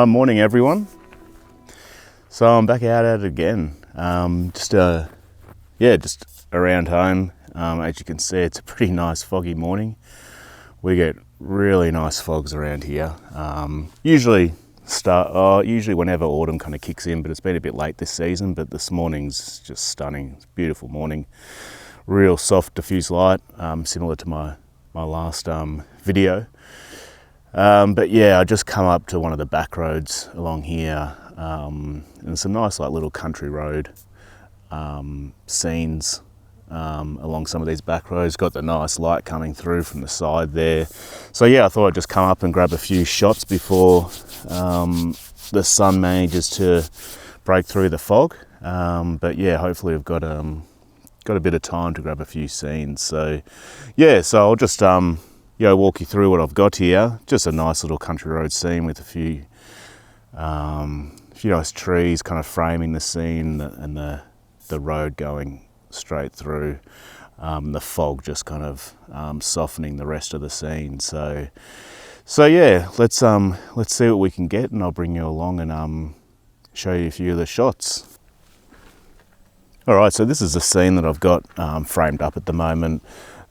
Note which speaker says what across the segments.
Speaker 1: Morning everyone. So I'm back out at it again. Just around home. As you can see, it's a pretty nice foggy morning. We get really nice fogs around here. Usually whenever autumn kind of kicks in, but it's been a bit late this season. But this morning's just stunning. It's a beautiful morning. Real soft diffuse light, similar to my last video. But yeah, I just come up to one of the back roads along here, and some nice like little country road scenes along some of these back roads. Got the nice light coming through from the side there. So yeah, I thought I'd just come up and grab a few shots before the sun manages to break through the fog. But yeah, hopefully I've got a bit of time to grab a few scenes. So yeah, so I'll just walk you through what I've got here. Just a nice little country road scene with a few nice trees kind of framing the scene, and the road going straight through. The fog just kind of softening the rest of the scene. So yeah, let's see what we can get, and I'll bring you along and show you a few of the shots. All right, so this is a scene that I've got framed up at the moment.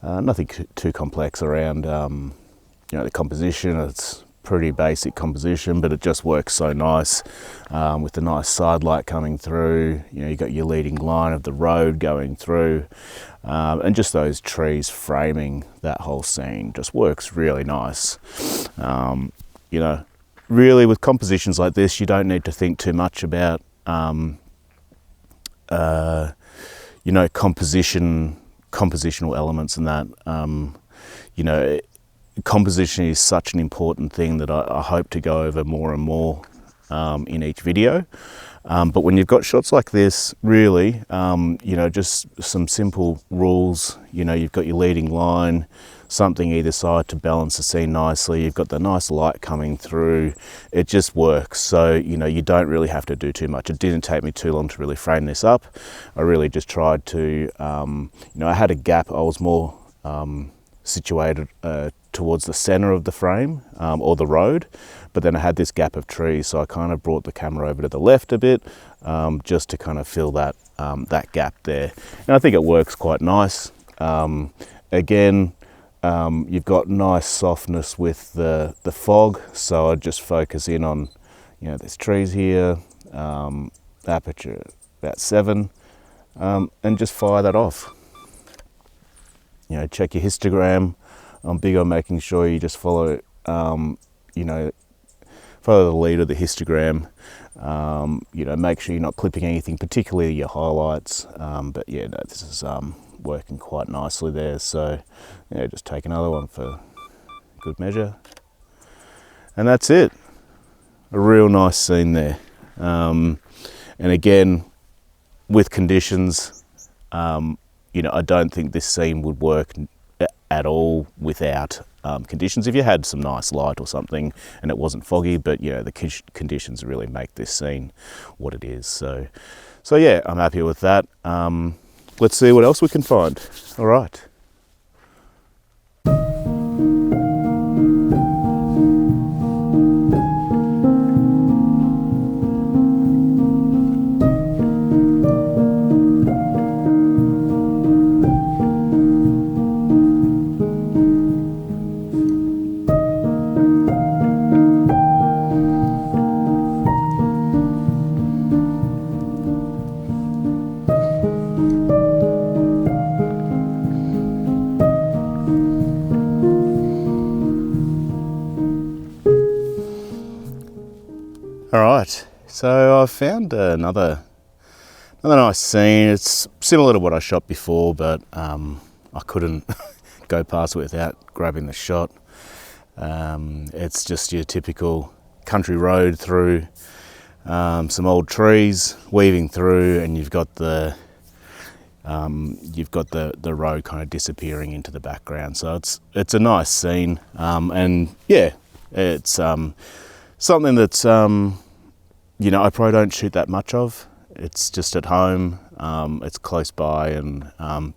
Speaker 1: Nothing too complex around the composition. It's pretty basic composition, but it just works so nice with the nice side light coming through. You got your leading line of the road going through, and just those trees framing that whole scene just works really nice. Really with compositions like this, you don't need to think too much about compositional elements and that. Composition is such an important thing that I hope to go over more and more in each video. But when you've got shots like this, really, just some simple rules. You've got your leading line, something either side to balance the scene nicely. You've got the nice light coming through. It just works. So, you don't really have to do too much. It didn't take me too long to really frame this up. I really just tried to, I had a gap. I was more situated towards the center of the frame or the road, but then I had this gap of trees, so I kind of brought the camera over to the left a bit just to kind of fill that gap there. And I think it works quite nice. Again, you've got nice softness with the fog, so I just focus in on, there's trees here, aperture about 7, and just fire that off. Check your histogram. I'm big on making sure you just follow, follow the lead of the histogram. Make sure you're not clipping anything, particularly your highlights. But yeah, no, this is working quite nicely there. So yeah, just take another one for good measure. And that's it. A real nice scene there. And again, with conditions, I don't think this scene would work at all without conditions. If you had some nice light or something and it wasn't foggy, but the conditions really make this scene what it is. So yeah, I'm happy with that. Let's see what else we can find. All right. So I found another nice scene. It's similar to what I shot before, but I couldn't go past it without grabbing the shot. It's just your typical country road through some old trees, weaving through, and you've got the road kind of disappearing into the background. So it's a nice scene, and yeah, it's something that's you know, I probably don't shoot that much of. It's just at home, it's close by, and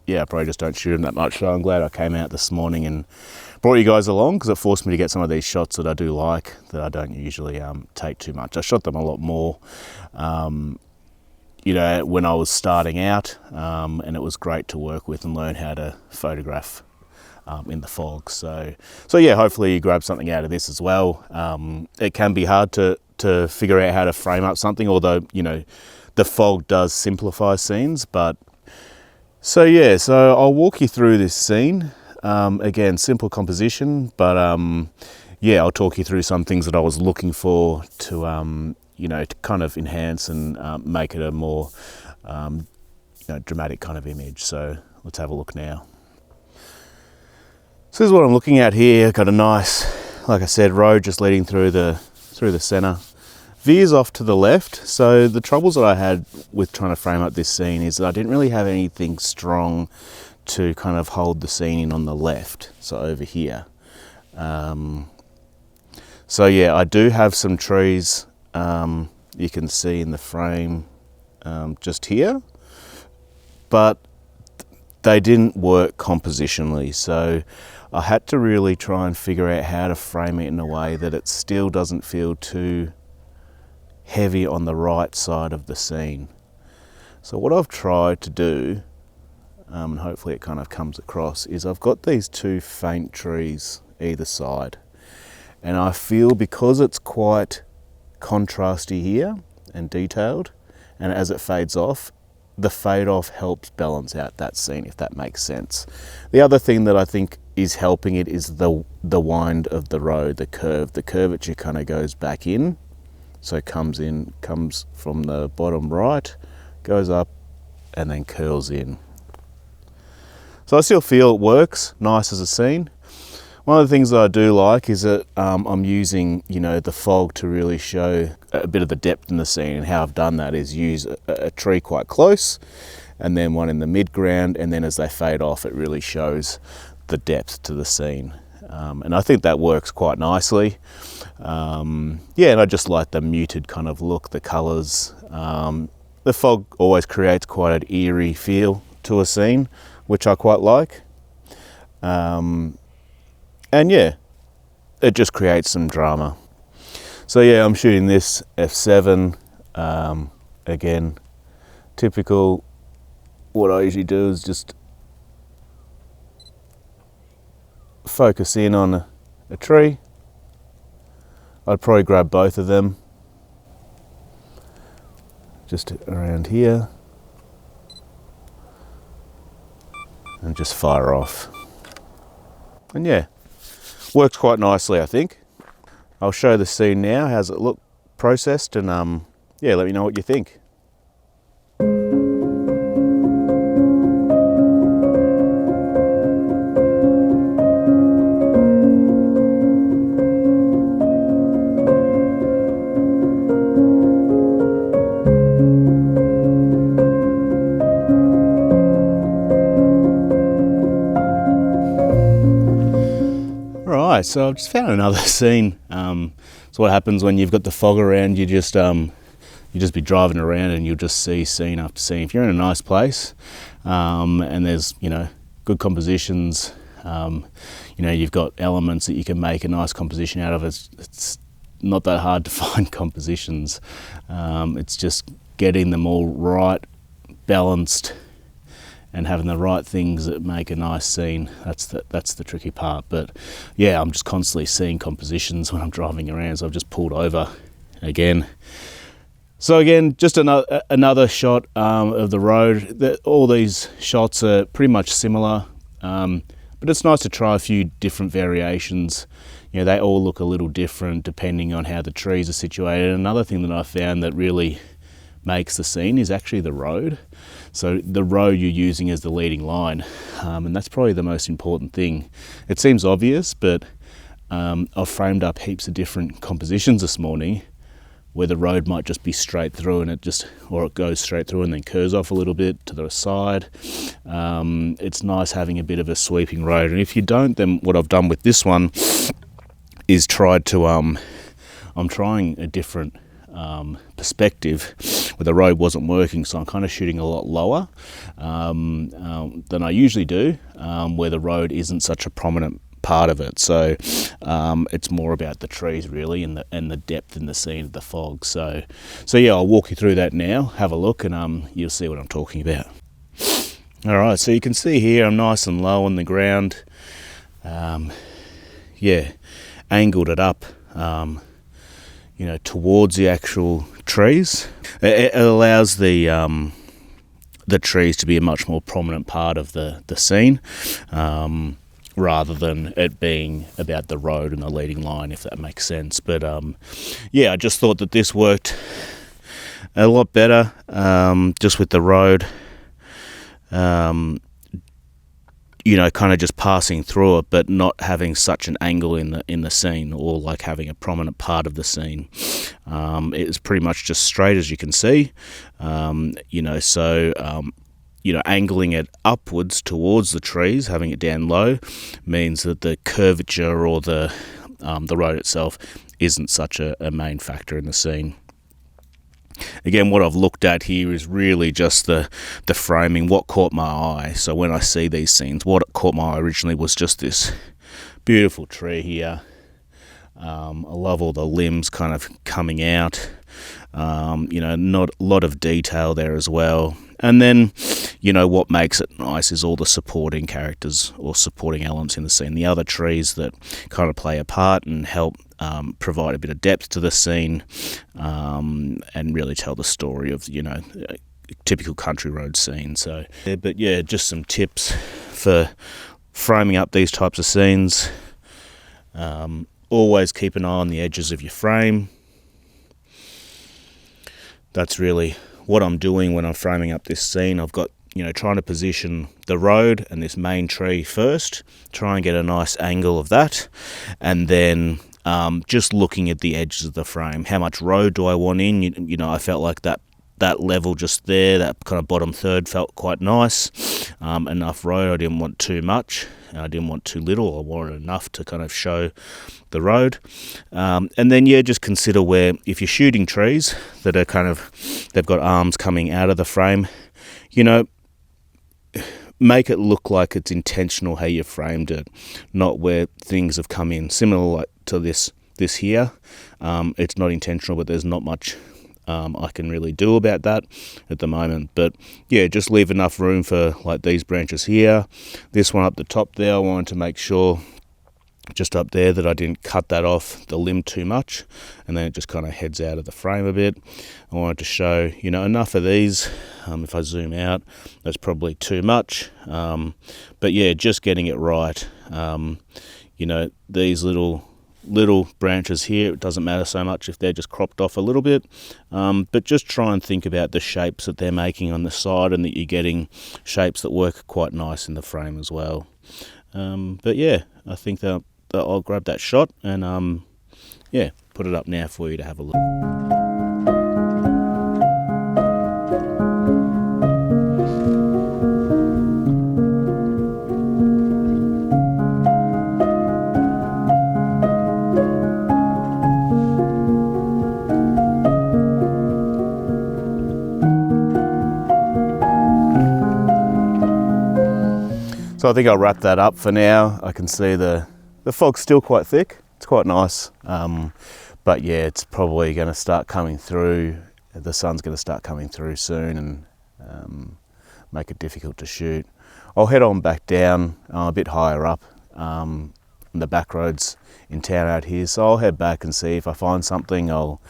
Speaker 1: yeah, I probably just don't shoot them that much. So I'm glad I came out this morning and brought you guys along, because it forced me to get some of these shots that I do like, that I don't usually take too much. I shot them a lot more, you know, when I was starting out, and it was great to work with and learn how to photograph in the fog. So yeah, hopefully you grab something out of this as well. It can be hard to figure out how to frame up something, although, you know, the fog does simplify scenes. But so yeah, so I'll walk you through this scene. Again, simple composition, but yeah, I'll talk you through some things that I was looking for to you know, to kind of enhance and make it a more you know, dramatic kind of image. So let's have a look now. So this is what I'm looking at here. Got a nice, like I said, road just leading through the center. Veers off to the left. So the troubles that I had with trying to frame up this scene is that I didn't really have anything strong to kind of hold the scene in on the left, so over here. So yeah, I do have some trees you can see in the frame just here, but they didn't work compositionally, so I had to really try and figure out how to frame it in a way that it still doesn't feel too heavy on the right side of the scene. So what I've tried to do, and hopefully it kind of comes across, is I've got these two faint trees either side, and I feel because it's quite contrasty here and detailed, and as it fades off, the fade off helps balance out that scene, if that makes sense. The other thing that I think is helping it is the wind of the road, the curvature kind of goes back in, so comes from the bottom right, goes up, and then curls in. So I still feel it works nice as a scene. One of the things that I do like is that I'm using, you know, the fog to really show a bit of the depth in the scene, and how I've done that is use a tree quite close, and then one in the mid-ground, and then as they fade off, it really shows the depth to the scene. And I think that works quite nicely. Yeah, and I just like the muted kind of look, the colours. The fog always creates quite an eerie feel to a scene, which I quite like. And yeah, it just creates some drama. So yeah, I'm shooting this f7. Again, typical, what I usually do is just focus in on a tree. I'd probably grab both of them just around here and just fire off. And yeah, works quite nicely, I think. I'll show the scene now. How's it look processed? And yeah, let me know what you think. Right, so I've just found another scene. So what happens when you've got the fog around, you just be driving around and you'll just see scene after scene. If you're in a nice place and there's, you know, good compositions, you know, you've got elements that you can make a nice composition out of. It's not that hard to find compositions. It's just getting them all right, balanced, and having the right things that make a nice scene. That's the tricky part. But yeah, I'm just constantly seeing compositions when I'm driving around, so I've just pulled over again. So again, just another shot of the road. All these shots are pretty much similar, but it's nice to try a few different variations. you know, they all look a little different depending on how the trees are situated. Another thing that I found that really makes the scene is actually the road. So the road you're using as the leading line, and that's probably the most important thing. It seems obvious, but I've framed up heaps of different compositions this morning where the road might just be straight through and it goes straight through and then curves off a little bit to the side. It's nice having a bit of a sweeping road. And if you don't, then what I've done with this one is tried to, I'm trying a different perspective where the road wasn't working, so I'm kind of shooting a lot lower than I usually do, where the road isn't such a prominent part of it. So it's more about the trees really, and the depth in the scene of the fog. So yeah, I'll walk you through that now, have a look, and you'll see what I'm talking about. All right, so you can see here I'm nice and low on the ground. Yeah, angled it up you know, towards the actual trees. It allows the trees to be a much more prominent part of the scene, rather than it being about the road and the leading line, if that makes sense. But yeah, I just thought that this worked a lot better, just with the road, you know, kind of just passing through it, but not having such an angle in the scene, or like having a prominent part of the scene. It is pretty much just straight, as you can see, you know, so you know, angling it upwards towards the trees, having it down low, means that the curvature or the road itself isn't such a main factor in the scene. Again, what I've looked at here is really just the framing, what caught my eye. So when I see these scenes, what caught my eye originally was just this beautiful tree here. I love all the limbs kind of coming out. You know, not a lot of detail there as well. And then, you know, what makes it nice is all the supporting characters or supporting elements in the scene, the other trees that kind of play a part and help provide a bit of depth to the scene, and really tell the story of, you know, a typical country road scene. So, yeah, but yeah, just some tips for framing up these types of scenes. Always keep an eye on the edges of your frame. That's really what I'm doing when I'm framing up this scene. I've got, you know, trying to position the road and this main tree first, try and get a nice angle of that, and then just looking at the edges of the frame. How much road do I want in? You know, I felt like that level just there, that kind of bottom third felt quite nice. Enough road, I didn't want too much, I didn't want too little, I wanted enough to kind of show the road. And then, yeah, just consider where, if you're shooting trees that are kind of, they've got arms coming out of the frame, you know, make it look like it's intentional how you framed it, not where things have come in. Similar like to this here, it's not intentional, but there's not much I can really do about that at the moment. But yeah, just leave enough room for like these branches here. This one up the top there, I wanted to make sure just up there that I didn't cut that off the limb too much, and then it just kind of heads out of the frame a bit. I wanted to show, you know, enough of these. If I zoom out, that's probably too much, but yeah, just getting it right. You know, these little branches here, it doesn't matter so much if they're just cropped off a little bit, but just try and think about the shapes that they're making on the side, and that you're getting shapes that work quite nice in the frame as well. But yeah, I think that I'll grab that shot and yeah, put it up now for you to have a look. So I think I'll wrap that up for now. I can see the fog's still quite thick. It's quite nice. But yeah, it's probably going to start coming through. The sun's going to start coming through soon and make it difficult to shoot. I'll head on back down a bit higher up on the back roads in town out here. So I'll head back and see if I find something. I'll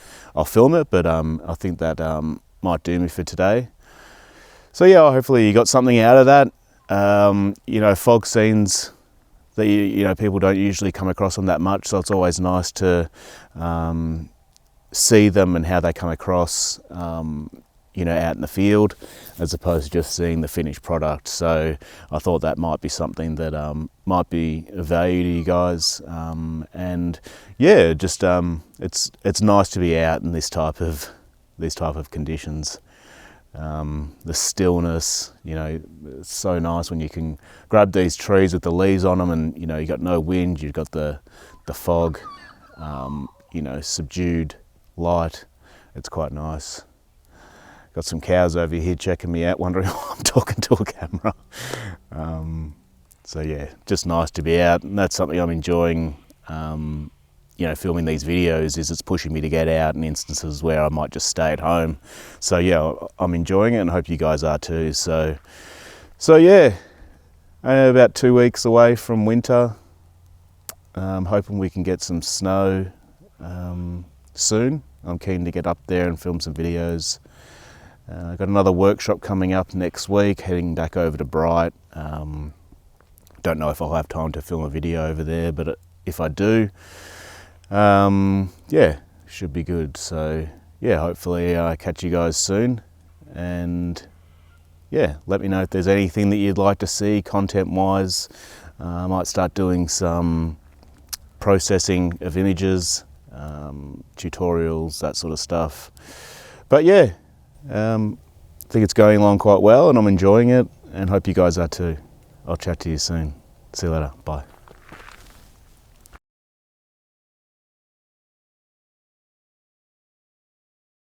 Speaker 1: film it, but I think that might do me for today. So yeah, hopefully you got something out of that. You know, fog scenes, that you know people don't usually come across them that much. So it's always nice to see them and how they come across, you know, out in the field, as opposed to just seeing the finished product. So I thought that might be something that might be of value to you guys. And yeah, just it's nice to be out in these type of conditions. The stillness, you know, it's so nice when you can grab these trees with the leaves on them, and you know, you got no wind, you've got the fog, you know, subdued light. It's quite nice. Got some cows over here checking me out, wondering why I'm talking to a camera. So yeah, just nice to be out, and that's something I'm enjoying. You know, filming these videos is it's pushing me to get out in instances where I might just stay at home. So yeah, I'm enjoying it, and I hope you guys are too. So yeah, about 2 weeks away from winter. Hoping we can get some snow soon. I'm keen to get up there and film some videos. I've got another workshop coming up next week, heading back over to Bright. Don't know if I'll have time to film a video over there, but if I do, yeah, should be good. So yeah, hopefully I catch you guys soon, and yeah, let me know if there's anything that you'd like to see content wise. I might start doing some processing of images, tutorials, that sort of stuff. But yeah, I think it's going along quite well, and I'm enjoying it, and hope you guys are too. I'll chat to you soon. See you later. Bye.